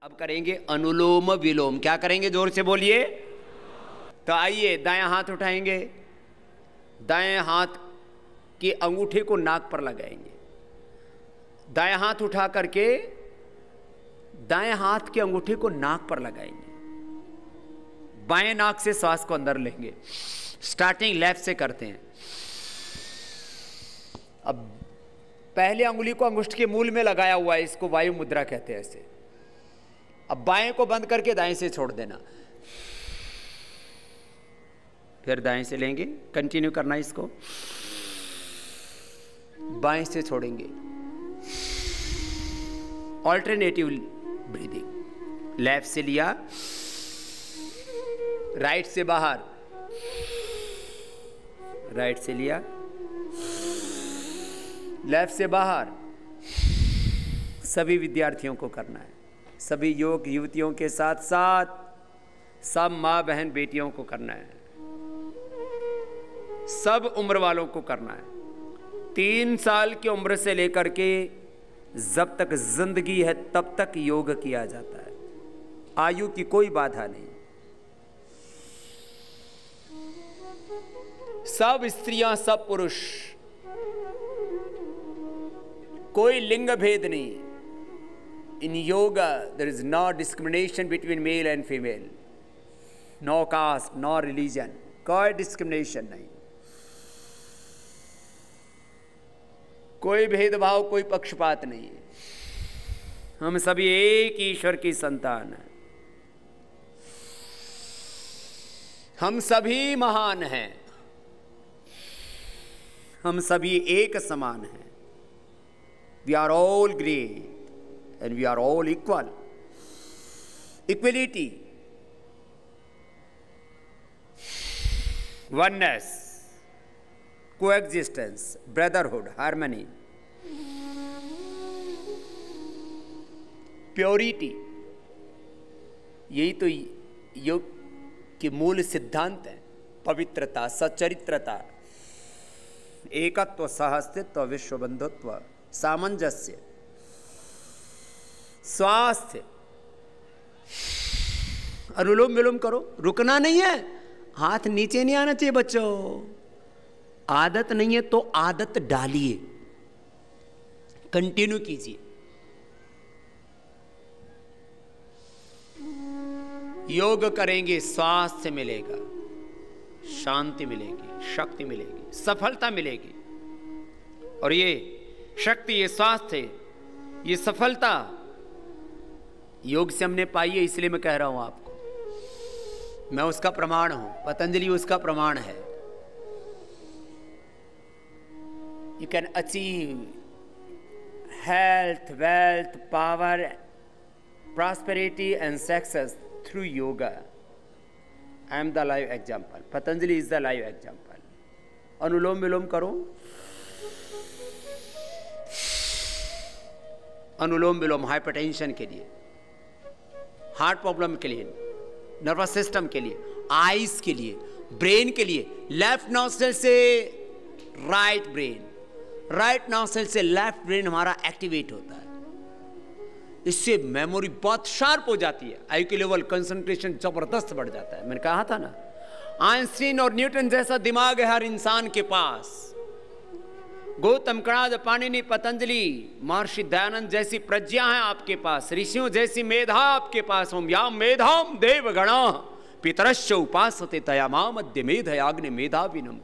अब करेंगे अनुलोम विलोम। क्या करेंगे, जोर से बोलिए। तो आइए दायां हाथ उठाएंगे, दाएं हाथ की अंगूठे को नाक पर लगाएंगे। दायां हाथ उठा करके दाएं हाथ के अंगूठे को नाक पर लगाएंगे। बाएं नाक से श्वास को अंदर लेंगे। स्टार्टिंग लेफ्ट से करते हैं। अब पहले अंगुली को अंगुष्ठ के मूल में लगाया हुआ है, इसको वायु मुद्रा कहते हैं ऐसे। अब बाएं को बंद करके दाएं से छोड़ देना, फिर दाएं से लेंगे, कंटिन्यू करना इसको। बाएं से छोड़ेंगे, ऑल्टरनेटिव ब्रीदिंग। लेफ्ट से लिया, राइट से बाहर, राइट से लिया, लेफ्ट से बाहर। सभी विद्यार्थियों को करना है, सभी योग युवतियों के साथ साथ सब माँ बहन बेटियों को करना है, सब उम्र वालों को करना है। 3 साल की उम्र से लेकर के जब तक जिंदगी है तब तक योग किया जाता है। आयु की कोई बाधा नहीं। सब स्त्रियां, सब पुरुष, कोई लिंग भेद नहीं। In yoga there is no discrimination between male and female, no caste, no religion, कोई डिस्क्रिमिनेशन नहीं, कोई भेदभाव, कोई पक्षपात नहीं है। हम सभी एक ईश्वर की संतान हैं। हम सभी महान हैं, हम सभी एक समान हैं। We are all great and we are all equal. Equality, oneness, coexistence, brotherhood, harmony, purity, यही तो योग के मूल सिद्धांत है। पवित्रता, सच्चरित्रता, एकत्व, सहअस्तित्व, विश्वबंधुत्व, सामंजस्य, स्वास्थ्य। अनुलोम विलोम करो, रुकना नहीं है। हाथ नीचे नहीं आना चाहिए बच्चों। आदत नहीं है तो आदत डालिए, कंटिन्यू कीजिए। योग करेंगे, स्वास्थ्य मिलेगा, शांति मिलेगी, शक्ति मिलेगी, सफलता मिलेगी। और ये शक्ति, ये स्वास्थ्य, ये सफलता योग से हमने पाई है, इसलिए मैं कह रहा हूं आपको। मैं उसका प्रमाण हूं, पतंजलि उसका प्रमाण है। You can achieve health, wealth, power, prosperity and success through yoga. I am the live example. Patanjali is the live example. अनुलोम विलोम करो। अनुलोम विलोम हाइपरटेंशन के लिए, हार्ट प्रॉब्लम के लिए, नर्वस सिस्टम के लिए, आईज के लिए, ब्रेन के लिए। लेफ्ट नॉस्ट्रिल से राइट ब्रेन, राइट नॉस्ट्रिल से लेफ्ट ब्रेन हमारा एक्टिवेट होता है। इससे मेमोरी बहुत शार्प हो जाती है, आई क्यू लेवल, कंसंट्रेशन जबरदस्त बढ़ जाता है। मैंने कहा था ना, आइंस्टीन और न्यूटन जैसा दिमाग है हर इंसान के पास। गौतम, कणाद, पाणिनि, पतंजलि, महर्षि दयानंद जैसी प्रज्ञा है आपके पास, ऋषियों जैसी मेधा आपके पास। ओम या मेधाम देवगणा पितरश्च उपासते तया मध्य मेधयाग्नि मेधाविनम।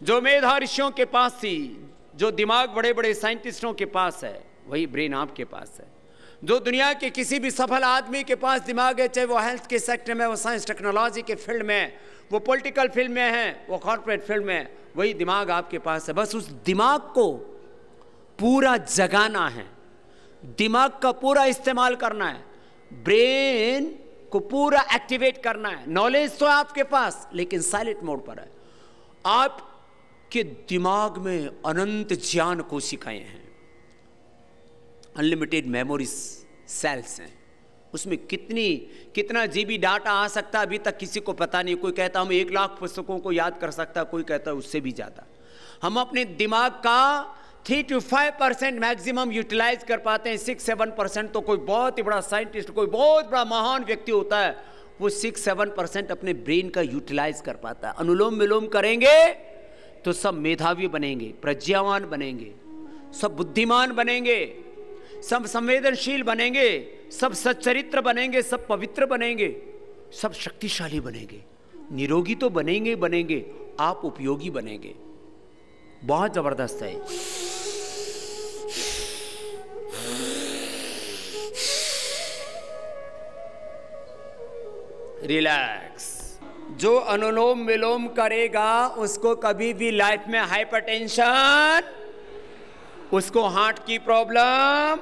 जो मेधा ऋषियों के पास थी, जो दिमाग बड़े बड़े साइंटिस्टों के पास है, वही ब्रेन आपके पास है। जो दुनिया के किसी भी सफल आदमी के पास दिमाग है, चाहे वो हेल्थ के सेक्टर में, वो साइंस टेक्नोलॉजी के फील्ड में, वो पॉलिटिकल फील्ड में है, वो कॉर्पोरेट फील्ड में, वही दिमाग आपके पास है। बस उस दिमाग को पूरा जगाना है, दिमाग का पूरा इस्तेमाल करना है, ब्रेन को पूरा एक्टिवेट करना है। नॉलेज तो आपके पास, लेकिन साइलेंट मोड पर है। आपके दिमाग में अनंत ज्ञान कोशिकाएं हैं, अनलिमिटेड मेमोरी सेल्स हैं। उसमें कितना जीबी डाटा आ सकता है अभी तक किसी को पता नहीं। कोई कहता हम 1 लाख पुस्तकों को याद कर सकता है, कोई कहता है उससे भी ज़्यादा। हम अपने दिमाग का 3 to 5% मैक्सिमम यूटिलाइज कर पाते हैं। 6-7% तो कोई बहुत ही बड़ा साइंटिस्ट, कोई बहुत बड़ा महान व्यक्ति होता है, वो 6-7% अपने ब्रेन का यूटिलाइज कर पाता है। अनुलोम विलोम करेंगे तो सब मेधावी बनेंगे, प्रज्ञावान बनेंगे, सब बुद्धिमान बनेंगे, सब संवेदनशील बनेंगे, सब सच्चरित्र बनेंगे, सब पवित्र बनेंगे, सब शक्तिशाली बनेंगे। निरोगी तो बनेंगे बनेंगे, आप उपयोगी बनेंगे। बहुत जबरदस्त है। रिलैक्स। जो अनुलोम विलोम करेगा उसको कभी भी लाइफ में हाइपरटेंशन, उसको हार्ट की प्रॉब्लम,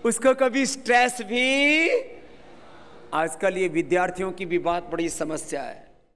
उसको कभी स्ट्रेस भी। आजकल ये विद्यार्थियों की भी बहुत बड़ी समस्या है।